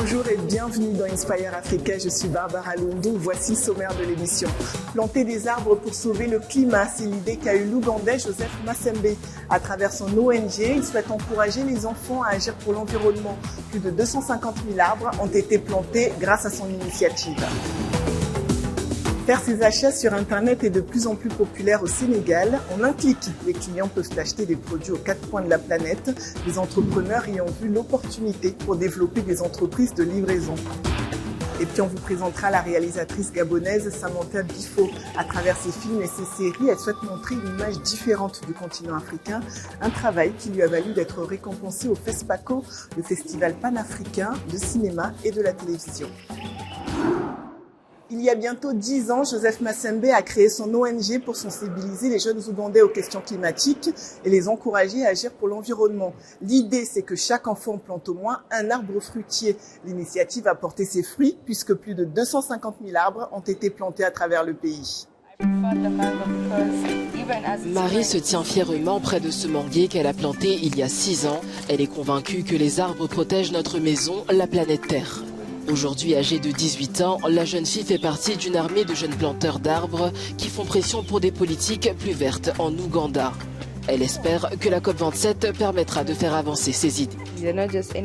Bonjour et bienvenue dans Inspire Africa, je suis Barbara Londo, voici le sommaire de l'émission. Planter des arbres pour sauver le climat, c'est l'idée qu'a eu l'Ougandais Joseph Masembe. À travers son ONG, il souhaite encourager les enfants à agir pour l'environnement. Plus de 250 000 arbres ont été plantés grâce à son initiative. Faire ses achats sur Internet est de plus en plus populaire au Sénégal. En un clic, les clients peuvent acheter des produits aux quatre coins de la planète. Les entrepreneurs y ont vu l'opportunité pour développer des entreprises de livraison. Et puis on vous présentera la réalisatrice gabonaise Samantha Bifo. À travers ses films et ses séries, elle souhaite montrer une image différente du continent africain. Un travail qui lui a valu d'être récompensée au FESPACO, le festival panafricain de cinéma et de la télévision. Il y a bientôt 10 ans, Joseph Masembe a créé son ONG pour sensibiliser les jeunes Ougandais aux questions climatiques et les encourager à agir pour l'environnement. L'idée, c'est que chaque enfant plante au moins un arbre fruitier. L'initiative a porté ses fruits puisque plus de 250 000 arbres ont été plantés à travers le pays. Marie se tient fièrement près de ce manguier qu'elle a planté il y a 6 ans. Elle est convaincue que les arbres protègent notre maison, la planète Terre. Aujourd'hui âgée de 18 ans, la jeune fille fait partie d'une armée de jeunes planteurs d'arbres qui font pression pour des politiques plus vertes en Ouganda. Elle espère que la COP27 permettra de faire avancer ses idées.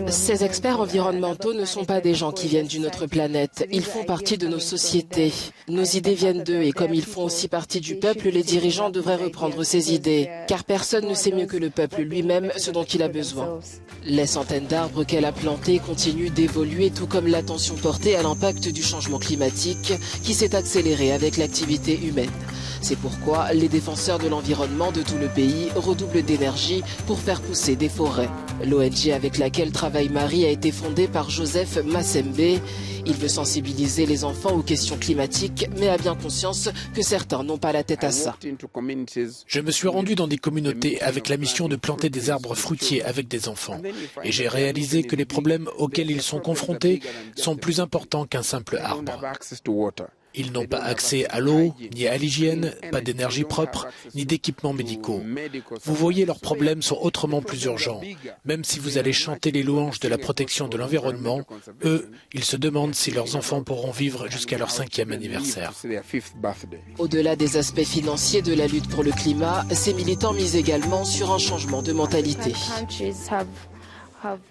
Ces experts environnementaux ne sont pas des gens qui viennent d'une autre planète. Ils font partie de nos sociétés. Nos idées viennent d'eux et comme ils font aussi partie du peuple, les dirigeants devraient reprendre ces idées. Car personne ne sait mieux que le peuple lui-même ce dont il a besoin. Les centaines d'arbres qu'elle a plantés continuent d'évoluer, tout comme l'attention portée à l'impact du changement climatique qui s'est accéléré avec l'activité humaine. C'est pourquoi les défenseurs de l'environnement de tout le pays redoublent d'énergie pour faire pousser des forêts. L'ONG avec laquelle travaille Marie a été fondée par Joseph Masembe. Il veut sensibiliser les enfants aux questions climatiques, mais a bien conscience que certains n'ont pas la tête à ça. Je me suis rendu dans des communautés avec la mission de planter des arbres fruitiers avec des enfants. Et j'ai réalisé que les problèmes auxquels ils sont confrontés sont plus importants qu'un simple arbre. Ils n'ont pas accès à l'eau, ni à l'hygiène, pas d'énergie propre, ni d'équipements médicaux. Vous voyez, leurs problèmes sont autrement plus urgents. Même si vous allez chanter les louanges de la protection de l'environnement, eux, ils se demandent si leurs enfants pourront vivre jusqu'à leur 5e anniversaire. Au-delà des aspects financiers de la lutte pour le climat, ces militants misent également sur un changement de mentalité.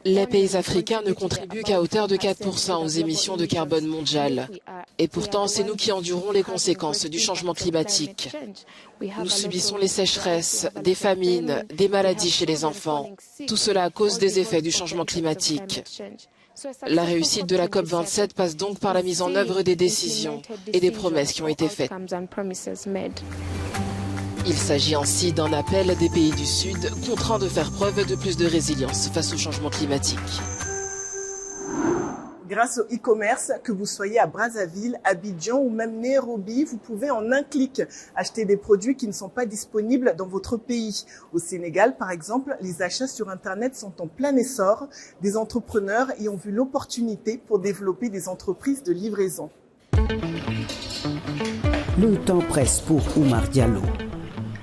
Les pays africains ne contribuent qu'à hauteur de 4% aux émissions de carbone mondiales. Et pourtant, c'est nous qui endurons les conséquences du changement climatique. Nous subissons les sécheresses, des famines, des maladies chez les enfants. Tout cela à cause des effets du changement climatique. La réussite de la COP27 passe donc par la mise en œuvre des décisions et des promesses qui ont été faites. Il s'agit ainsi d'un appel des pays du Sud contraints de faire preuve de plus de résilience face au changement climatique. Grâce au e-commerce, que vous soyez à Brazzaville, Abidjan ou même Nairobi, vous pouvez en un clic acheter des produits qui ne sont pas disponibles dans votre pays. Au Sénégal, par exemple, les achats sur Internet sont en plein essor. Des entrepreneurs y ont vu l'opportunité pour développer des entreprises de livraison. Le temps presse pour Oumar Diallo.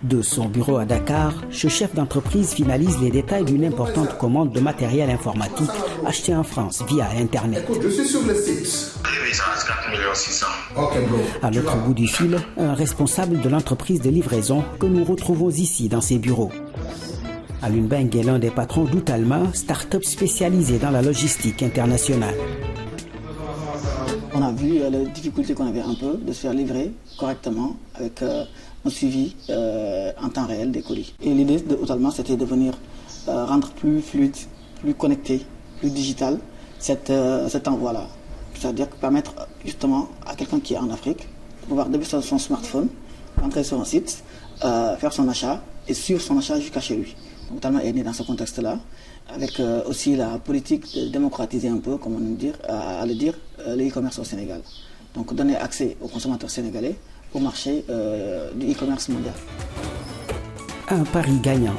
De son bureau à Dakar, ce chef d'entreprise finalise les détails d'une importante commande de matériel informatique acheté en France via Internet. Je suis sur le site. Oui, ça reste 4 600 000. Ok, bro. À l'autre bout du fil, un responsable de l'entreprise de livraison que nous retrouvons ici dans ses bureaux. Alun Beng est l'un des patrons d'Outalma, start-up spécialisée dans la logistique internationale. On a vu les difficultés qu'on avait un peu de se faire livrer correctement avec un suivi en temps réel des colis. Et l'idée de Outalma, c'était de venir rendre plus fluide, plus connecté, plus digital cet envoi-là. C'est-à-dire permettre justement à quelqu'un qui est en Afrique de pouvoir depuis son smartphone, entrer sur un site, faire son achat et suivre son achat jusqu'à chez lui. Outalma est né dans ce contexte-là, avec aussi la politique de démocratiser un peu, comme on dit, à le dire, le e-commerce au Sénégal. Donc donner accès aux consommateurs sénégalais au marché du e-commerce mondial. Un pari gagnant.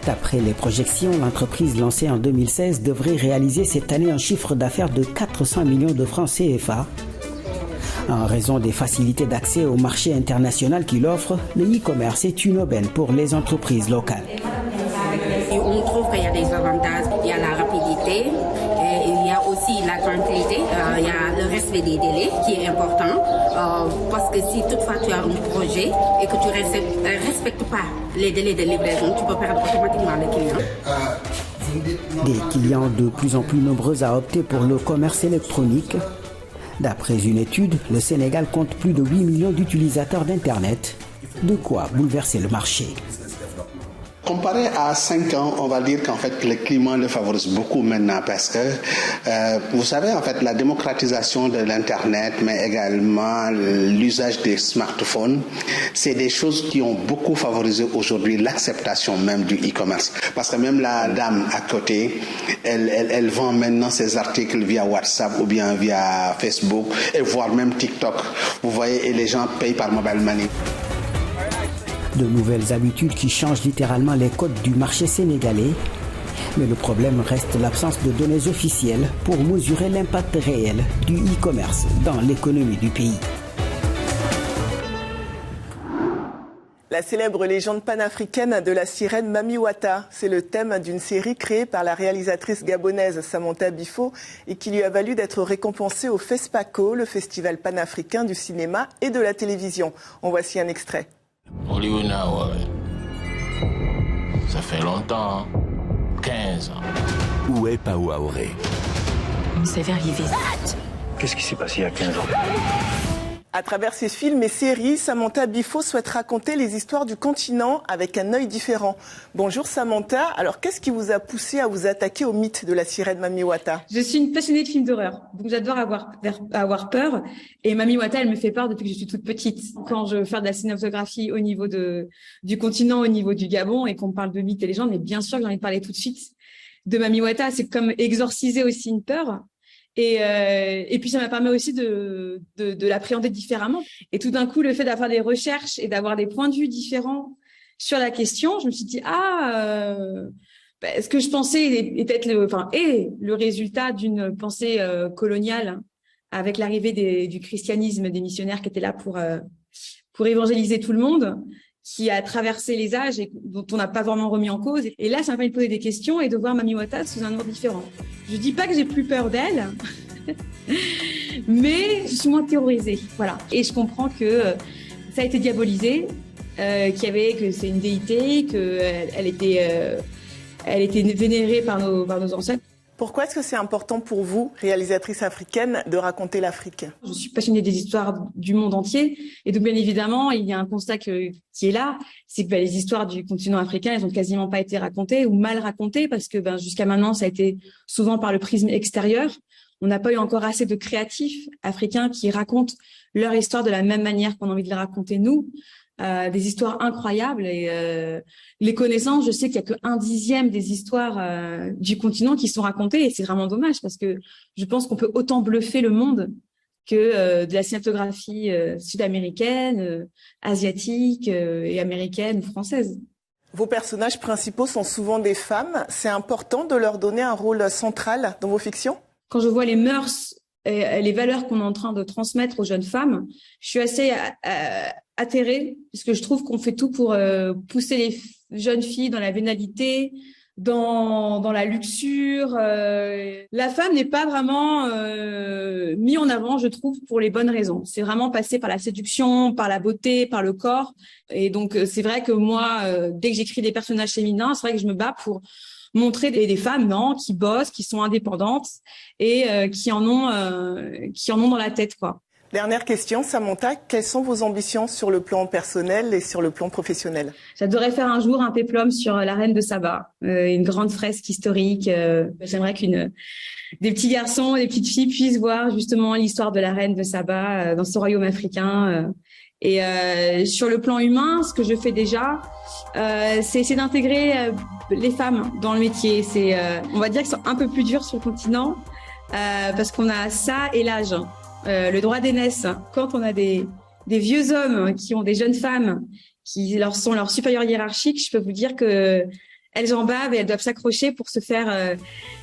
D'après les projections, l'entreprise lancée en 2016 devrait réaliser cette année un chiffre d'affaires de 400 millions de francs CFA. En raison des facilités d'accès au marché international qu'il offre, le e-commerce est une aubaine pour les entreprises locales. Et on trouve qu'il y a des avantages, il y a la rapidité, et il y a aussi la grande qualité. Il y a le respect des délais qui est important parce que si toutefois tu as un projet et que tu ne respectes pas les délais de livraison, tu peux perdre automatiquement le client. Des clients de plus en plus nombreux à opter pour le commerce électronique. D'après une étude, le Sénégal compte plus de 8 millions d'utilisateurs d'Internet. De quoi bouleverser le marché. Comparé à 5 ans, on va dire qu'en fait le climat le favorise beaucoup maintenant parce que vous savez en fait la démocratisation de l'internet mais également l'usage des smartphones, c'est des choses qui ont beaucoup favorisé aujourd'hui l'acceptation même du e-commerce. Parce que même la dame à côté, elle vend maintenant ses articles via WhatsApp ou bien via Facebook et voire même TikTok. Vous voyez, et les gens payent par mobile money. De nouvelles habitudes qui changent littéralement les codes du marché sénégalais. Mais le problème reste l'absence de données officielles pour mesurer l'impact réel du e-commerce dans l'économie du pays. La célèbre légende panafricaine de la sirène Mami Wata, c'est le thème d'une série créée par la réalisatrice gabonaise Samantha Bifo et qui lui a valu d'être récompensée au FESPACO, le festival panafricain du cinéma et de la télévision. En voici un extrait. Hollywood now, ça fait longtemps, 15 ans. Où est Paouaoré? Ça va arriver. Qu'est-ce qui s'est passé il y a 15 ans? À travers ses films et séries, Samantha Bifo souhaite raconter les histoires du continent avec un œil différent. Bonjour Samantha, alors qu'est-ce qui vous a poussé à vous attaquer au mythe de la sirène Mami Wata? Je suis une passionnée de films d'horreur, donc j'adore avoir peur. Et Mami Wata, elle me fait peur depuis que je suis toute petite. Quand je veux faire de la cinématographie au niveau du continent, au niveau du Gabon, et qu'on me parle de mythes et légendes, mais bien sûr que j'ai envie de parler tout de suite de Mami Wata. C'est comme exorciser aussi une peur. Et puis ça m'a permis aussi de l'appréhender différemment. Et tout d'un coup, le fait d'avoir des recherches et d'avoir des points de vue différents sur la question, je me suis dit ce que je pensais est peut-être le résultat d'une pensée coloniale avec l'arrivée du christianisme, des missionnaires qui étaient là pour évangéliser tout le monde, qui a traversé les âges et dont on n'a pas vraiment remis en cause. Et là, ça m'a fait de poser des questions et de voir Mami Wata sous un ordre différent. Je dis pas que j'ai plus peur d'elle, mais je suis moins terrorisée. Voilà. Et je comprends que ça a été diabolisé, que c'est une déité, qu'elle était vénérée par nos ancêtres. Pourquoi est-ce que c'est important pour vous, réalisatrice africaine, de raconter l'Afrique? Je suis passionnée des histoires du monde entier. Et donc, bien évidemment, il y a un constat qui est là, c'est que les histoires du continent africain, elles ont quasiment pas été racontées ou mal racontées parce que jusqu'à maintenant, ça a été souvent par le prisme extérieur. On n'a pas eu encore assez de créatifs africains qui racontent leur histoire de la même manière qu'on a envie de les raconter nous. Des histoires incroyables et les connaissances, je sais qu'il y a que 1/10 des histoires du continent qui sont racontées et c'est vraiment dommage parce que je pense qu'on peut autant bluffer le monde que de la cinématographie sud-américaine, asiatique et américaine ou française. Vos personnages principaux sont souvent des femmes. C'est important de leur donner un rôle central dans vos fictions? Quand je vois les mœurs et les valeurs qu'on est en train de transmettre aux jeunes femmes, je suis assez atterrée parce que je trouve qu'on fait tout pour pousser les jeunes filles dans la vénalité, dans la luxure. La femme n'est pas vraiment mise en avant, je trouve, pour les bonnes raisons. C'est vraiment passé par la séduction, par la beauté, par le corps. Et donc, c'est vrai que moi, dès que j'écris des personnages féminins, c'est vrai que je me bats pour montrer des femmes qui bossent, qui sont indépendantes et qui en ont dans la tête, quoi. Dernière question, Samantha, quelles sont vos ambitions sur le plan personnel et sur le plan professionnel? J'adorerais faire un jour un péplum sur la reine de Saba, une grande fresque historique. J'aimerais des petits garçons et des petites filles puissent voir justement l'histoire de la reine de Saba dans ce royaume africain. Et sur le plan humain, ce que je fais déjà, c'est essayer d'intégrer les femmes dans le métier. On va dire que c'est un peu plus dur sur le continent parce qu'on a ça et l'âge. Le droit d'aînesse, quand on a des vieux hommes qui ont des jeunes femmes qui sont leurs supérieurs hiérarchiques, je peux vous dire que elles en bavent et elles doivent s'accrocher pour se faire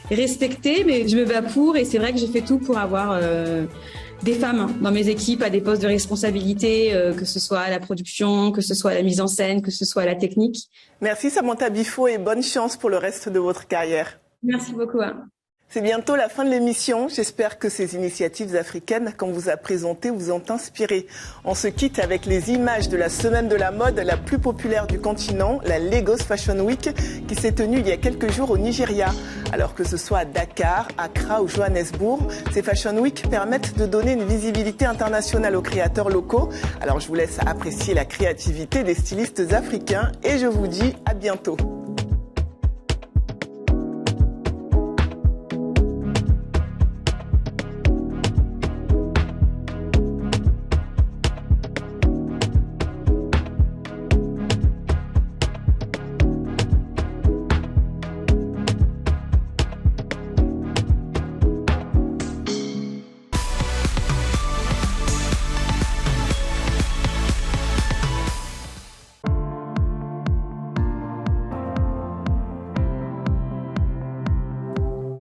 respecter. Mais je me bats pour et c'est vrai que je fais tout pour avoir des femmes dans mes équipes à des postes de responsabilité, que ce soit à la production, que ce soit à la mise en scène, que ce soit à la technique. Merci Samantha Bifo et bonne chance pour le reste de votre carrière. Merci beaucoup. C'est bientôt la fin de l'émission. J'espère que ces initiatives africaines qu'on vous a présentées vous ont inspiré. On se quitte avec les images de la semaine de la mode la plus populaire du continent, la Lagos Fashion Week, qui s'est tenue il y a quelques jours au Nigeria. Alors que ce soit à Dakar, Accra ou Johannesburg, ces Fashion Week permettent de donner une visibilité internationale aux créateurs locaux. Alors je vous laisse apprécier la créativité des stylistes africains et je vous dis à bientôt.